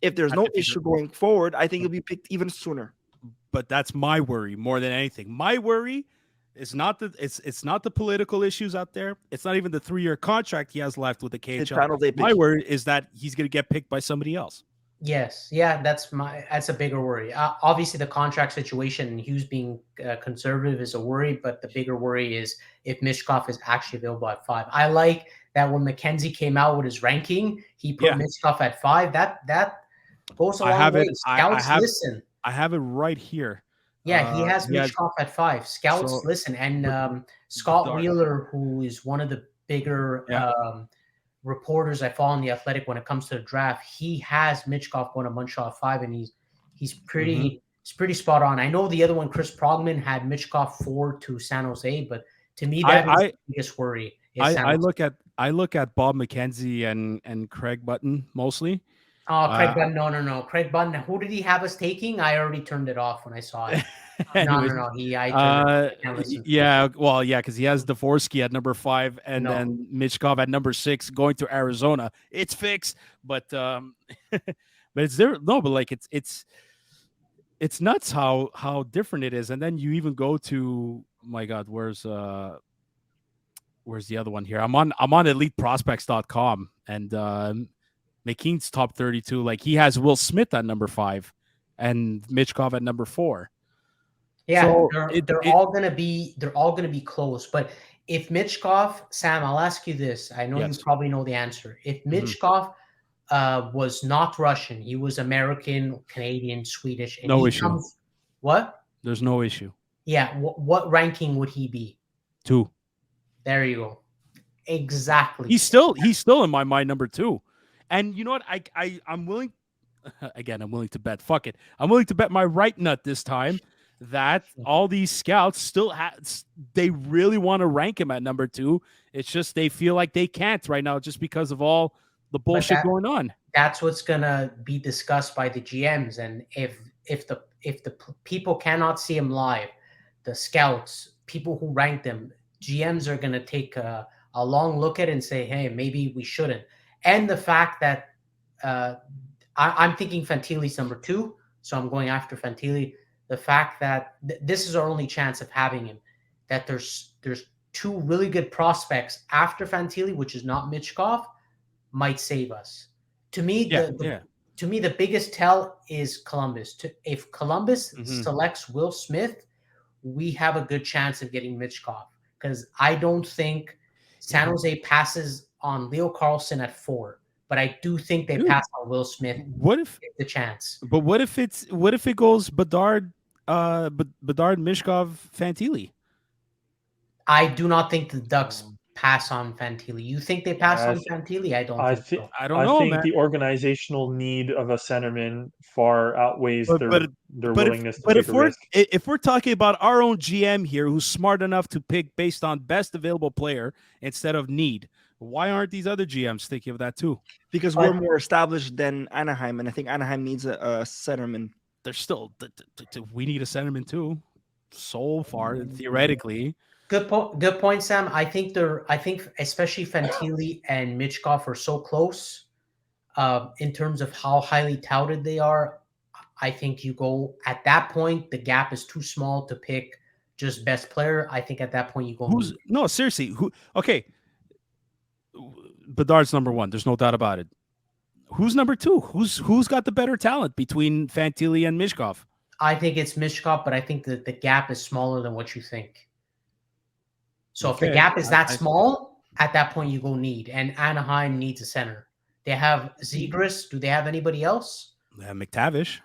If there's at no the future. issue going forward, I think he'll be picked even sooner. But that's my worry more than anything. My worry is not it's not the political issues out there. It's not even the 3-year contract he has left with the It's KHL. San Jose My pick. worry is that he's going to get picked by somebody else. Yes, yeah, that's a bigger worry. Obviously, the contract situation and Hughes being conservative is a worry, but the bigger worry is if Michkov is actually available at 5. I like that when McKenzie came out with his ranking, he put Michkov at 5. That goes a long way. Scouts listen. I have it right here. Yeah, he has Michkov at 5. Scouts listen, and Scott Wheeler, who is one of the bigger reporters I follow in the Athletic when it comes to the draft, he has Michkov going to Montreal at 5, and he's pretty spot on. I know the other one, Chris Progman, had Michkov 4 to San Jose, but to me that is the biggest worry. I look at Bob McKenzie and Craig Button mostly. Oh, Craig Button, no. Craig Button, who did he have us taking? I already turned it off when I saw it. Anyways, no. I turned it off. Because he has Dvorsky at number 5 and then Michkov at number 6 going to Arizona. It's fixed, but but it's there. No, but like it's nuts how different it is. And then you even go to, my God, where's the other one here? I'm on eliteprospects.com, and McKean's top 32. Like, he has Will Smith at number 5 and Michkov at number 4. Yeah, so they're all gonna be close. But if Michkov, Sam, I'll ask you this. I know you probably know the answer. If Michkov was not Russian, he was American, Canadian, Swedish, and no issue. What? There's no issue. Yeah. What ranking would he be? 2. There you go. Exactly. He's still in my mind number 2. And you know what? I'm willing. Again, I'm willing to bet. Fuck it. I'm willing to bet my right nut this time that all these scouts they really want to rank him at number 2. It's just they feel like they can't right now just because of all the bullshit going on. That's what's gonna be discussed by the GMs, and if the people cannot see him live, the scouts, people who rank them, GMs are gonna take a long look at it and say, hey, maybe we shouldn't. And the fact that I'm thinking Fantilli's number 2, so I'm going after Fantilli. The fact that this is our only chance of having him, that there's 2 really good prospects after Fantilli, which is not Michkov, might save us. To me, the biggest tell is Columbus. If Columbus selects Will Smith, we have a good chance of getting Michkov, because I don't think San Jose passes on Leo Carlson at 4. But I do think they pass on Will Smith. What if the chance? But what if it goes Bedard, Michkov, Fantilli? I do not think the Ducks pass on Fantilli. You think they pass on Fantilli? I don't think so. I don't know, man. The organizational need of a centerman far outweighs their willingness to take a risk. If we're talking about our own GM here, who's smart enough to pick based on best available player instead of need, why aren't these other GMs thinking of that too? Because we're more established than Anaheim, and I think Anaheim needs a centerman. They're still we need a centerman too. So far, theoretically. Good point, Sam. I think especially Fantilli and Michkov are so close in terms of how highly touted they are. I think you go at that point, the gap is too small to pick just best player. I think at that point you go. No, seriously. Okay. Bedard's number 1. There's no doubt about it. Who's number 2? Who's got the better talent between Fantilli and Michkov? I think it's Michkov, but I think that the gap is smaller than what you think. So if the gap is that small, at that point you go need. And Anaheim needs a center. They have Zegras. Do they have anybody else? They have Mason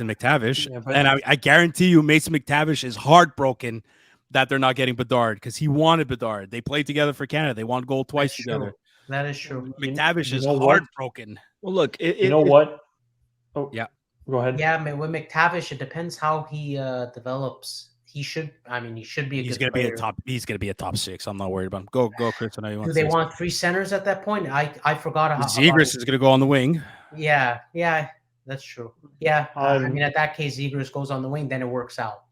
McTavish. And I guarantee you Mason McTavish is heartbroken that they're not getting Bedard, because he wanted Bedard. They played together for Canada. They won gold twice together. That is true. McTavish is heartbroken. Well, look, what? Oh, yeah. Go ahead. Yeah, with McTavish, it depends how he develops. He should be a good player. He's going to be a top 6. I'm not worried about him. Go, Chris. I know you want. Do they want 3 centers at that point? I forgot how. Zegras is going to go on the wing. Yeah, that's true. Yeah, at that case, Zegras goes on the wing, then it works out.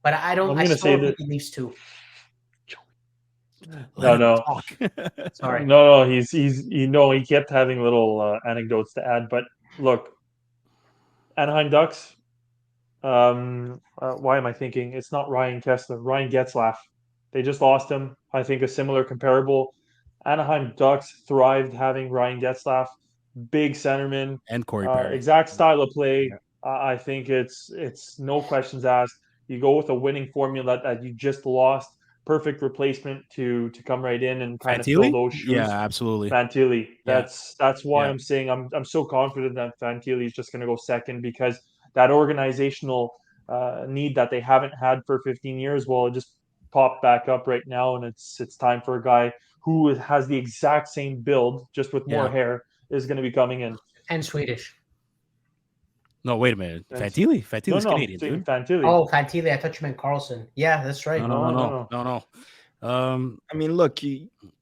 But I don't. I still think he leaves 2. Let him No. talk. Sorry. No, he kept having little anecdotes to add. But look, Anaheim Ducks. Why am I thinking it's not Ryan Kessler? Ryan Getzlaff. They just lost him. I think a similar comparable. Anaheim Ducks thrived having Ryan Getzlaff, big centerman, And Corey Perry. exact style of play. Yeah. I think it's no questions asked. You go with a winning formula that you just lost. Perfect replacement to come right in and kind of fill Fantilli? those Yeah, shoes. absolutely. Fantilli. Yeah. That's why Yeah. I'm saying I'm so confident that Fantilli is just going to go second because that organizational need that they haven't had for 15 years, well, it just popped back up right now, and it's time for a guy who has the exact same build, just with more Yeah. hair, is going to be coming in. And Swedish. No, wait a minute. And Fantilli's no, Canadian, dude. Fantilli. Oh, Fantilli. I thought you meant Carlson. Yeah, that's right. No. I mean, look,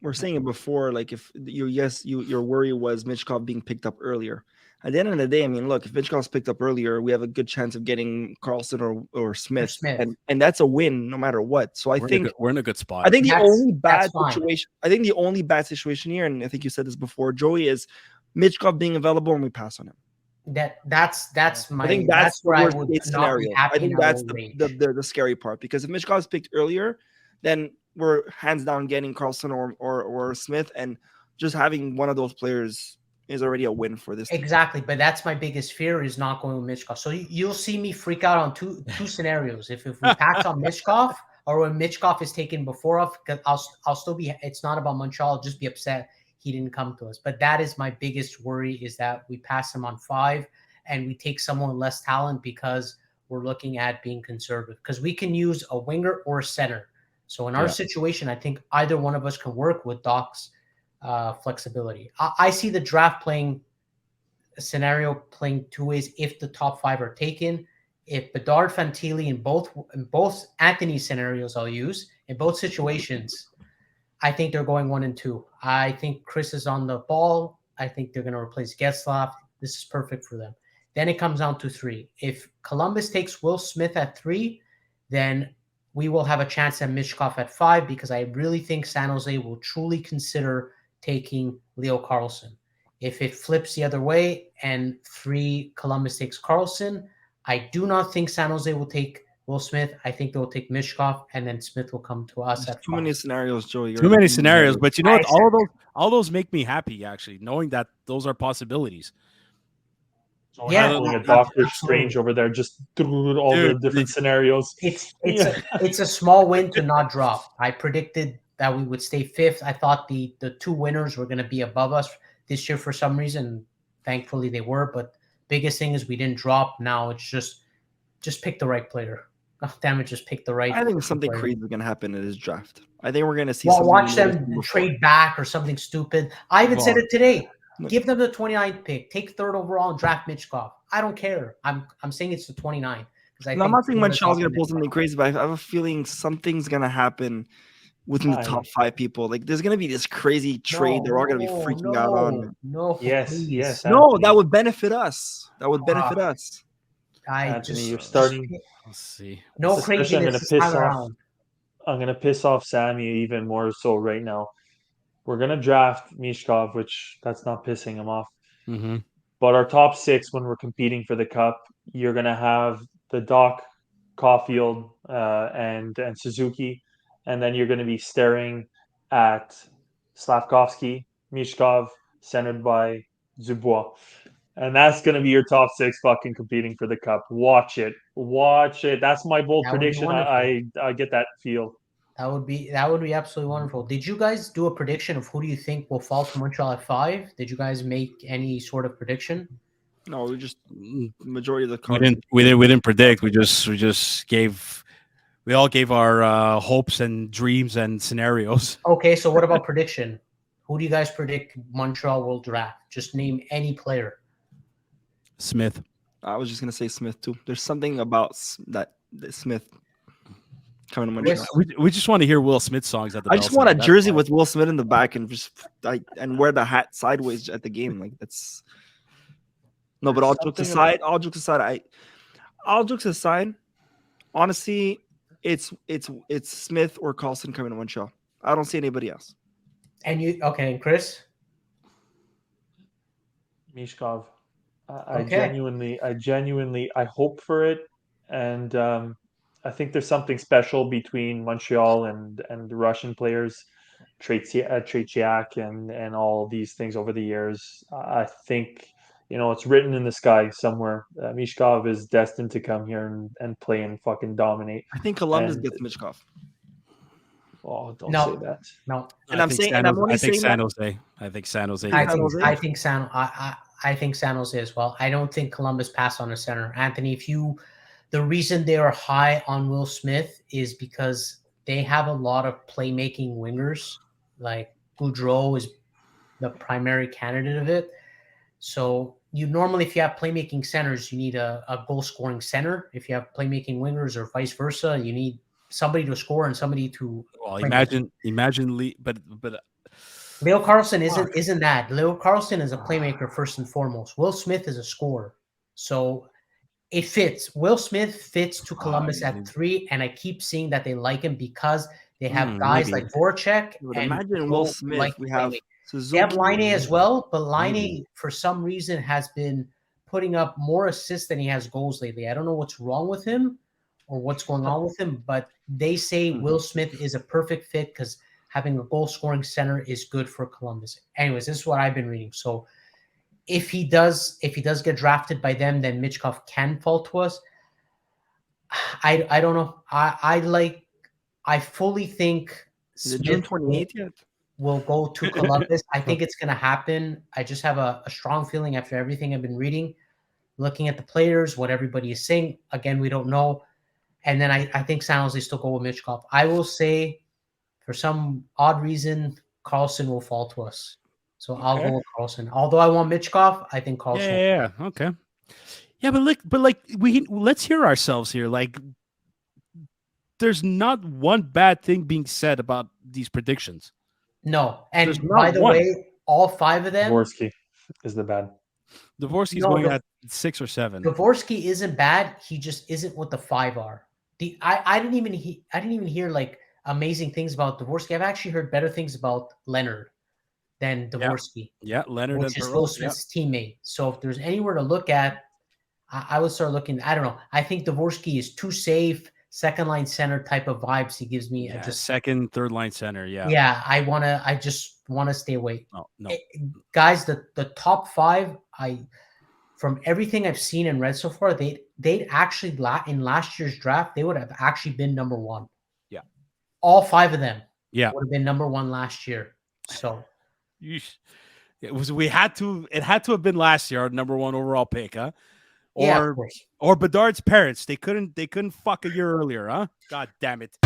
we're saying it before. Like, if your worry was Michkov being picked up earlier. At the end of the day, I mean, look, if Michkov's picked up earlier, we have a good chance of getting Carlson or Smith, and that's a win no matter what. So we're in a good spot. I think the only bad fine. situation. I think the only bad situation here, and I think you said this before, Joey, is Michkov being available and we pass on him. That's my. I think that's where I worst would case not be scenario. happy. I think that's the scary part because if Michkov's picked earlier, then we're hands down getting Carlson or Smith, and just having one of those players is already a win for this team. Exactly, but that's my biggest fear is not going with Michkov. So you'll see me freak out on two scenarios. If we pass on Michkov or when Michkov is taken before us, because I'll still be. It's not about Montreal. I'll just be upset he didn't come to us. But that is my biggest worry is that we pass him on 5 and we take someone less talent because we're looking at being conservative. Because we can use a winger or a center. So in our situation, I think either one of us can work with Doc's flexibility. I see the draft scenario playing 2 ways if the top 5 are taken. If Bedard, Fantilli in both Anthony scenarios I'll use, in both situations, I think they're going 1 and 2. I think Chris is on the ball. I think they're going to replace Getzlaff. This is perfect for them. Then it comes down to 3. If Columbus takes Will Smith at 3, then we will have a chance at Michkov at 5 because I really think San Jose will truly consider taking Leo Carlson. If it flips the other way and Columbus takes Carlson, I do not think San Jose will take Will Smith. I think they'll take Michkov, and then Smith will come to us at 5. Too many scenarios, Joey. Too many scenarios, but you know what? All those make me happy actually, knowing that those are possibilities. So pulling a Doctor Strange over there, just through all the different scenarios. It's a small win to not drop. I predicted that we would stay 5th. I thought the 2 winners were going to be above us this year for some reason. Thankfully, they were. But biggest thing is we didn't drop. Now it's just pick the right player. Oh, damn it, just pick the right. I think something crazy is going to happen in this draft. I think we're going to see. Watch them trade back or something stupid. I even said it today. Give them the 29th pick. Take 3rd overall and draft Michkov. I don't care. I'm saying it's the 29th. I'm not saying Montreal's going to pull something crazy, but I have a feeling something's going to happen within the top 5 people. Like there's going to be this crazy trade they're all going to be freaking out on. Yes. No, that would benefit us. Anthony, you're starting. Let's see. No craziness. I'm going to piss off Sammy even more so right now. We're going to draft Michkov, which that's not pissing him off. Mm-hmm. But our top 6, when we're competing for the cup, you're going to have the Doc, Caulfield, and Suzuki. And then you're going to be staring at Slavkovsky, Michkov, centered by Dubois. And that's going to be your top 6 fucking competing for the cup. Watch it. That's my bold prediction. I get that feel. That would be absolutely wonderful. Did you guys do a prediction of who do you think will fall to Montreal at 5? Did you guys make any sort of prediction? No, we just majority of the cards. We didn't predict. We all gave our hopes and dreams and scenarios. Okay, so what about prediction? Who do you guys predict Montreal will draft? Just name any player. Smith. I was just gonna say Smith too. There's something about that Smith coming to Montreal. We just want to hear Will Smith songs at the. I just want a jersey with Will Smith in the back and and wear the hat sideways at the game. Like that's no. But all jokes aside, honestly, it's Smith or Carlson coming to Montreal. I don't see anybody else. And you okay, and Chris? Mishkov. Okay. I genuinely, I hope for it, and I think there's something special between Montreal and the Russian players, Tretiak and all these things over the years. I think it's written in the sky somewhere. Mishkov is destined to come here and play and fucking dominate. I think Columbus And gets Michkov. oh, don't say No, that. no. And I'm only I think saying San that. Jose. I think San Jose think I gets San think it. Jose? I think San I think San Jose as well. I don't think Columbus passed on a center. Anthony, the reason they are high on Will Smith is because they have a lot of playmaking wingers. Like Goudreau is the primary candidate of it. So you normally, if you have playmaking centers, you need a goal scoring center. If you have playmaking wingers or vice versa, you need somebody to score and somebody to Well, play make. imagine Lee, but Leo Carlson fuck. isn't that. Leo Carlson is a playmaker first and foremost. Will Smith is a scorer. So it fits. Will Smith fits to Columbus at 3, and I keep seeing that they like him because they have guys maybe. like Voracek But and imagine Will Goudreau who like Smith. We to have play. They have Suzuki. Line as well, but Maybe. Line for some reason has been putting up more assists than he has goals lately. I don't know what's wrong with him or what's going on with him, but they say Will Smith is a perfect fit because having a goal scoring center is good for Columbus. Anyways, this is what I've been reading. So if he does get drafted by them, then Michkov can fall to us. I don't know. I fully think Is it June Smith 28th yet? will go to Columbus. I think it's going to happen. I just have a strong feeling after everything I've been reading, looking at the players, what everybody is saying. Again, we don't know. And then I think San Jose still go with Michkov. I will say, for some odd reason, Carlson will fall to us. So I'll go with Carlson. Although I want Michkov, I think Carlson. Yeah. Okay. Yeah, but we let's hear ourselves here. Like, there's not one bad thing being said about these predictions. No. There's And not by the one. way, all 5 of them, Dvorsky is the bad. Dvorsky's No, going the- at 6 or 7. Dvorsky isn't bad. He just isn't what the 5 are. I didn't even hear like amazing things about Dvorsky. I've actually heard better things about Leonard than Dvorsky, Yeah, Leonard which and is Perot. Will Smith's teammate. So if there's anywhere to look at, I would start looking. I don't know. I think Dvorsky is too safe, second line center type of vibes he gives me. Yeah, second, third line center. Yeah. Yeah, I just want to stay away. No. Guys, the top 5, from everything I've seen and read so far, they'd actually in last year's draft, they would have actually been number 1. Yeah. All 5 of them Yeah. would have been number 1 last year. So it had to have been last year, our number 1 overall pick, huh? yeah, of course. Or Bedard's parents. They couldn't fuck a year earlier, huh? God damn it.